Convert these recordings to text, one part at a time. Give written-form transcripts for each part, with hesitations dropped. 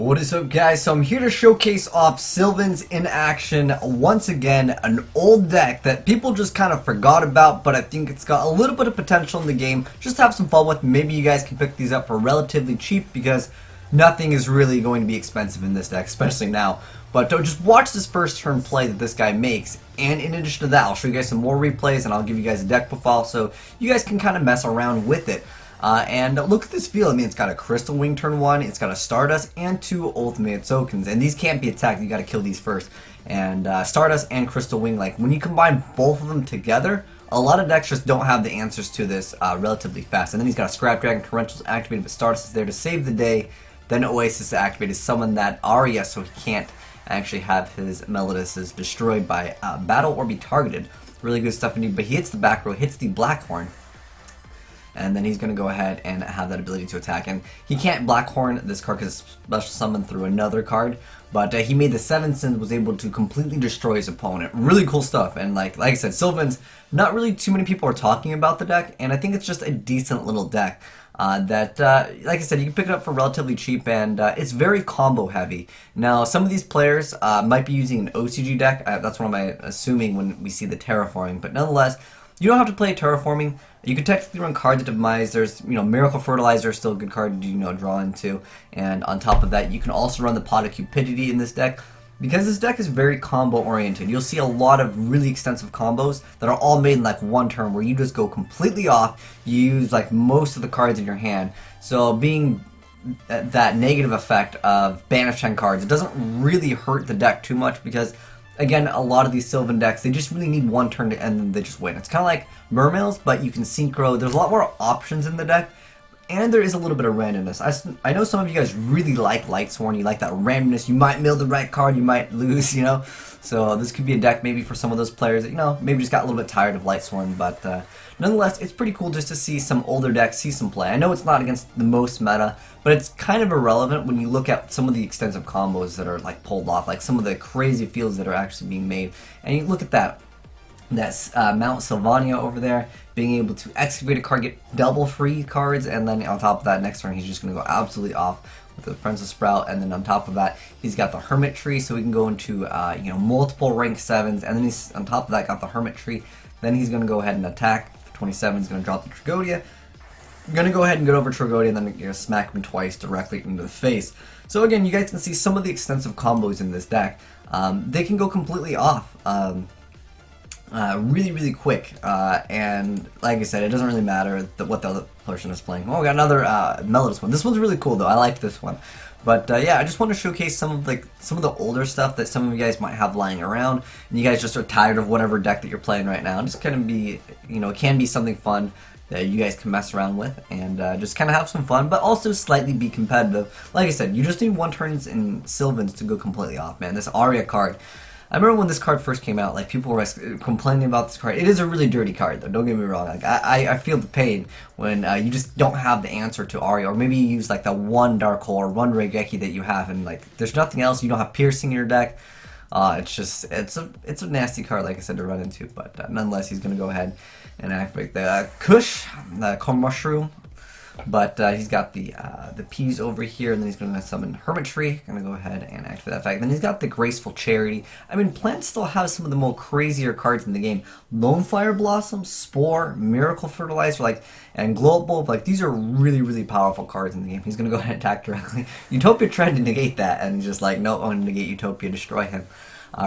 What is up, guys? So I'm here to showcase off Sylvans in action once again, an old deck that people just kind of forgot about, but I think it's got a little bit of potential in the game. Just have some fun with. Maybe you guys can pick these up for relatively cheap because nothing is really going to be expensive in this deck, especially now. But just watch this first turn play that this guy makes, and in addition to that, I'll show you guys some more replays and I'll give you guys a deck profile so you guys can kind of mess around with it. And look at this field. I mean, it's got a Crystal Wing turn 1, it's got a Stardust, and 2 Ultimate Tokens. And these can't be attacked, you gotta kill these first. And Stardust and Crystal Wing, like, when you combine both of them together, a lot of decks just don't have the answers to this relatively fast. And then he's got a Scrap Dragon, Torrential's activated, but Stardust is there to save the day. Then Oasis is activated, summon that Aria so he can't actually have his Melodices destroyed by battle or be targeted. Really good stuff indeed, but he hits the back row, hits the Blackhorn. And then he's going to go ahead and have that ability to attack. And he can't Blackhorn this card because it's special summoned through another card. But he made the 7 Sins, was able to completely destroy his opponent. Really cool stuff. And like I said, Sylvans, not really too many people are talking about the deck. And I think it's just a decent little deck. That, like I said, you can pick it up for relatively cheap, and it's very combo heavy. Now, some of these players might be using an OCG deck. That's what I'm assuming when we see the terraforming. But nonetheless, you don't have to play terraforming. You can technically run cards at Demise. There's, Miracle Fertilizer is still a good card to, draw into. And on top of that, you can also run the Pot of Cupidity in this deck. Because this deck is very combo oriented, you'll see a lot of really extensive combos that are all made in like one turn where you just go completely off. You use like most of the cards in your hand. So being that negative effect of banish 10 cards, it doesn't really hurt the deck too much because, again, a lot of these Sylvan decks, they just really need one turn to end and they just win. It's kind of like Mermails, but you can synchro. There's a lot more options in the deck, and there is a little bit of randomness. I know some of you guys really like Lightsworn. You like that randomness. You might mill the right card, you might lose, So this could be a deck maybe for some of those players that, maybe just got a little bit tired of Lightsworn, but nonetheless, it's pretty cool just to see some older decks see some play. I know it's not against the most meta, but it's kind of irrelevant when you look at some of the extensive combos that are like pulled off, like some of the crazy fields that are actually being made. And you look at that Mount Sylvania over there, being able to excavate a card, get double free cards, and then on top of that, next turn he's just going to go absolutely off with the Princess Sprout, and then on top of that, he's got the Hermit Tree, so we can go into multiple rank 7s, and then he's on top of that got the Hermit Tree. Then he's going to go ahead and attack. 27 is going to drop the Tragodia. I'm going to go ahead and get over Tragodia, and then smack him twice directly into the face. So again, you guys can see some of the extensive combos in this deck. They can go completely off. Really quick, and like I said, it doesn't really matter what the other person is playing. Oh, we got another Melodice one. This one's really cool though. I like this one. But yeah, I just want to showcase some of the older stuff that some of you guys might have lying around, and you guys just are tired of whatever deck that you're playing right now. Just kind of be, it can be something fun that you guys can mess around with and just kind of have some fun, but also slightly be competitive. Like I said, you just need one turns in Sylvans to go completely off, man. This Aria card. I remember when this card first came out, like, people were complaining about this card. It is a really dirty card, though, don't get me wrong. Like, I feel the pain when you just don't have the answer to Aria, or maybe you use, like, the one Dark Hole or one Regeki that you have, and, like, there's nothing else. You don't have Piercing in your deck. It's a nasty card, like I said, to run into, but nonetheless, he's going to go ahead and activate the Kush, the Corn Mushroom. But he's got the P's over here, and then he's going to summon Hermit Tree. Going to go ahead and activate that fact. Then he's got the Graceful Charity. I mean, plants still have some of the more crazier cards in the game. Lone Fire Blossom, Spore, Miracle Fertilizer, and Glow Up Bulb. Like, these are really powerful cards in the game. He's going to go ahead and attack directly. Utopia tried to negate that, and just like, no, I want to negate Utopia, destroy him.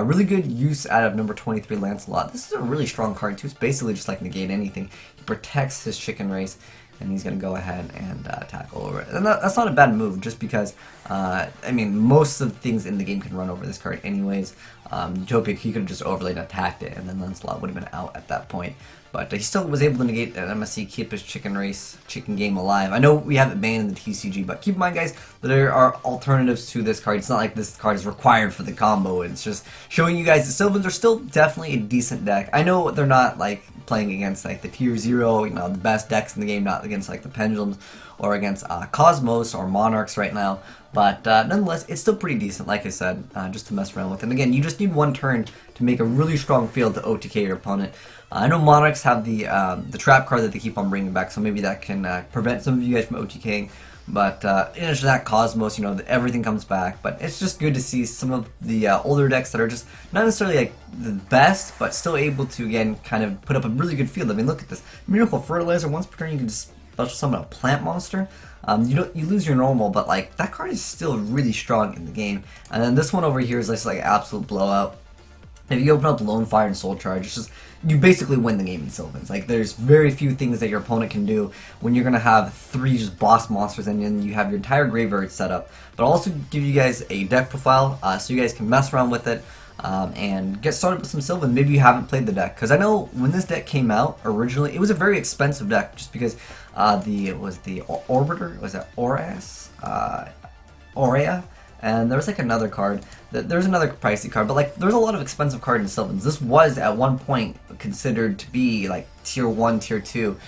Really good use out of number 23, Lancelot. This is a really strong card, too. It's basically just like negate anything. He protects his chicken race, and he's going to go ahead and tackle over it. And that's not a bad move, just because, I mean, most of the things in the game can run over this card anyways. Utopia, he could have just overlaid and attacked it, and then Lancelot would have been out at that point. But he still was able to negate an MSC, keep his chicken game alive. I know we have it banned in the TCG, but keep in mind, guys, that there are alternatives to this card. It's not like this card is required for the combo. It's just showing you guys that Sylvans are still definitely a decent deck. I know they're not, like, playing against, like, the tier 0, the best decks in the game, not against, like, the Pendulums or against Cosmos or Monarchs right now. But nonetheless, it's still pretty decent, like I said, just to mess around with. And again, you just need one turn to make a really strong field to OTK your opponent. I know Monarchs have the trap card that they keep on bringing back, so maybe that can prevent some of you guys from OTKing. But in addition to that, Cosmos, you know, everything comes back. But it's just good to see some of the older decks that are just not necessarily like the best, but still able to, again, kind of put up a really good field. I mean, look at this. Miracle Fertilizer, once per turn you can just special summon a plant monster. You lose your normal, but like that card is still really strong in the game. And then this one over here is just like an absolute blowout. If you open up Lone Fire and Soul Charge, it's just, you basically win the game in Sylvans. Like, there's very few things that your opponent can do when you're going to have 3 just boss monsters and then you have your entire graveyard set up. But I'll also give you guys a deck profile so you guys can mess around with it and get started with some Sylvan. Maybe you haven't played the deck, because I know when this deck came out originally, it was a very expensive deck just because it was the Orbiter, was that Aureus? Aurea? And there was like another card. There's another pricey card, but like there's a lot of expensive cards in Sylvans. This was at one point considered to be like tier 1, tier 2.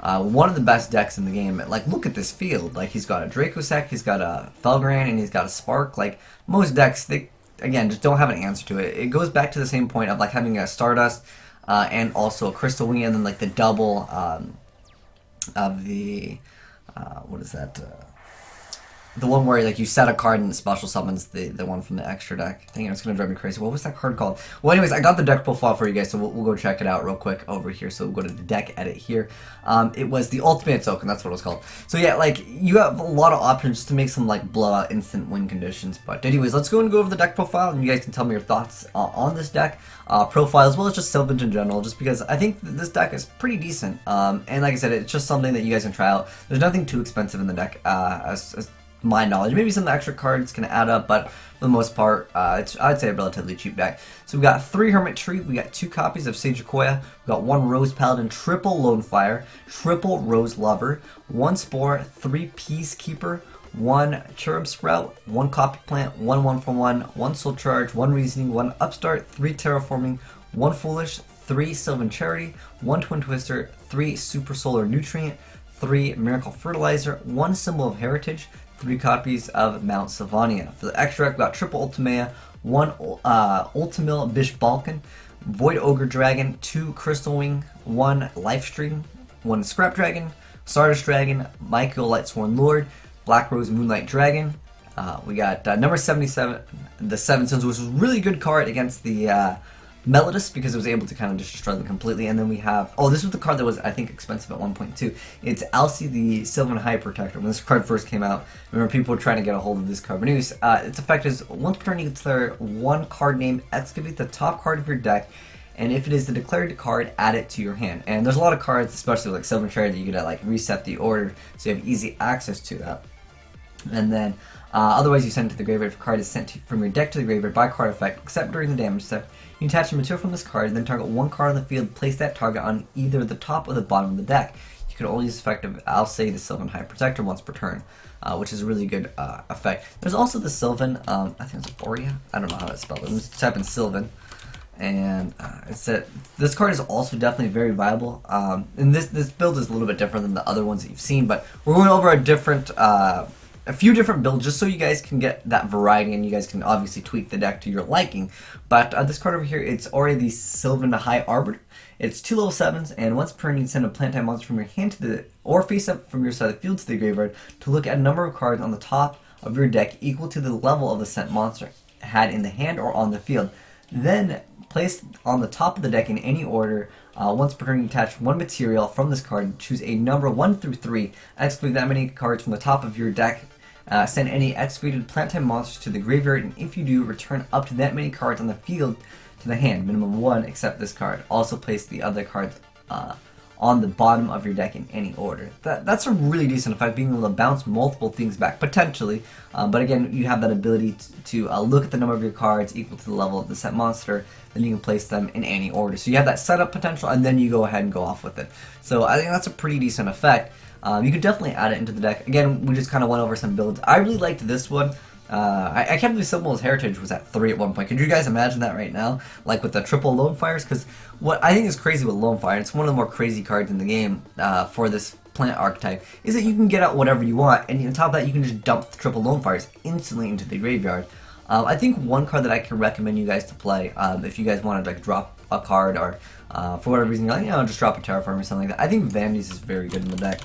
One of the best decks in the game. Like, look at this field. Like, he's got a Dracosec, he's got a Felgran, and he's got a Spark. Like, most decks, they, again, just don't have an answer to it. It goes back to the same point of like having a Stardust and also a Crystal Wing, and then like the double of the, what is that? The one where like you set a card and it special summons the one from the extra deck. Dang it, it's gonna drive me crazy. What was that card called? Well, anyways, I got the deck profile for you guys, so we'll go check it out real quick over here. So we'll go to the deck edit here. It was the Ultimate Token, that's what it was called. So yeah, like you have a lot of options to make some like blowout instant win conditions. But anyways, let's go and go over the deck profile, and you guys can tell me your thoughts on this deck profile, as well as just Sylvans in general, just because I think this deck is pretty decent. And like I said, it's just something that you guys can try out. There's nothing too expensive in the deck, as my knowledge. Maybe some extra cards can add up, but for the most part, I'd say a relatively cheap deck. So we've got 3 Hermit Tree, we got 2 copies of Sage Sequoia, we've got 1 Rose Paladin, triple Lone Fire, triple Rose Lover, 1 Spore, 3 Peacekeeper, 1 Cherub Sprout, 1 Copy Plant, 1 1-for-1, 1 Soul Charge, 1 Reasoning, 1 Upstart, 3 Terraforming, 1 Foolish, 3 Sylvan Charity, 1 Twin Twister, 3 Super Solar Nutrient, 3 Miracle Fertilizer, 1 Symbol of Heritage, 3 copies of Mount Sylvania. For the extra deck, we got triple Ultimea, 1 Ultimil Bish Balkan, Void Ogre Dragon, 2 Crystal Wing, 1 Lifestream, 1 Scrap Dragon, Stardust Dragon, Michael Lightsworn Lord, Black Rose Moonlight Dragon. We got number 77, the Seven Sins, which was a really good card against the Melodus, because it was able to kind of just destroy them completely. And then we have, oh, this was the card that was, I think, expensive at 1.2. It's Alcy, the Sylvan High Protector. When this card first came out, I remember people were trying to get a hold of this card. But anyways, its effect is once per turn you declare 1 card name, excavate the top card of your deck, and if it is the declared card, add it to your hand. And there's a lot of cards, especially like Sylvan Charity, that you gotta like reset the order, so you have easy access to that. And then otherwise you send it to the graveyard. If a card is sent from your deck to the graveyard by card effect, except during the damage step, you attach a material from this card, and then target 1 card on the field, place that target on either the top or the bottom of the deck. You can only use the effect of Alcy, the Sylvan High Protector, once per turn, which is a really good effect. There's also the Sylvan, I think it's Aurea, I don't know how to spell it. Let's type in Sylvan, and it's that this card is also definitely very viable. And this build is a little bit different than the other ones that you've seen, but we're going over a few different builds just so you guys can get that variety, and you guys can obviously tweak the deck to your liking. But this card over here, it's already the Sylvan High Arbiter. It's 2 level 7s, and once per turn you can send a plant type monster from your hand to the, or face up from your side of the field to the graveyard to look at a number of cards on the top of your deck equal to the level of the sent monster had in the hand or on the field. Then place on the top of the deck in any order. Once per turn you attach 1 material from this card, choose a number 1 through 3, excavate that many cards from the top of your deck. Send any excavated plant type monsters to the graveyard, and if you do, return up to that many cards on the field to the hand, minimum 1 except this card. Also place the other cards on the bottom of your deck in any order. That's a really decent effect, being able to bounce multiple things back, potentially. But again, you have that ability to look at the number of your cards equal to the level of the set monster, then you can place them in any order. So you have that setup potential, and then you go ahead and go off with it. So I think that's a pretty decent effect. You could definitely add it into the deck. Again, we just kind of went over some builds. I really liked this one. I can't believe Sylvan's Heritage was at 3 at one point. Could you guys imagine that right now? Like with the triple Lone Fires? Because what I think is crazy with Lone Fire, it's one of the more crazy cards in the game for this plant archetype, is that you can get out whatever you want, and on top of that you can just dump the triple Lone Fires instantly into the graveyard. I think one card that I can recommend you guys to play, if you guys want to like drop a card, or for whatever reason you're like, you know, just drop a Terraform or something like that, I think Azneyes is very good in the deck.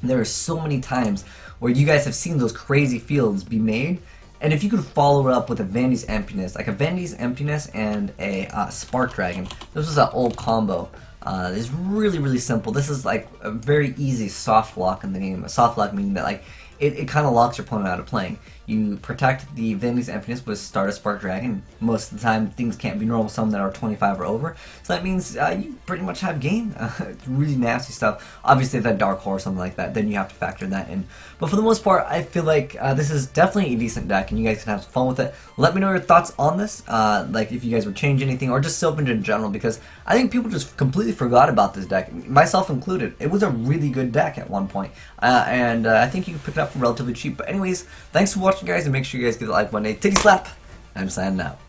There are so many times where you guys have seen those crazy fields be made. And if you could follow it up with a Vandy's Emptiness, like a Vandy's Emptiness and a Spark Dragon, this is an old combo. It's really, really simple. This is like a very easy soft lock in the game. A soft lock meaning that like it kind of locks your opponent out of playing. You protect the Vandy's Emptiness with start a Spark Dragon. Most of the time things can't be normal summon that are 25 or over. So that means you pretty much have game. It's really nasty stuff. Obviously if that Dark Hole or something like that, then you have to factor that in. But for the most part, I feel like this is definitely a decent deck and you guys can have some fun with it. Let me know your thoughts on this, like if you guys would change anything or just Sylvans in general, because I think people just completely forgot about this deck, myself included. It was a really good deck at one point, and I think you can pick it up for relatively cheap. But anyways, thanks for watching guys, and make sure you guys give it a like one day. Titty slap! I'm signing out.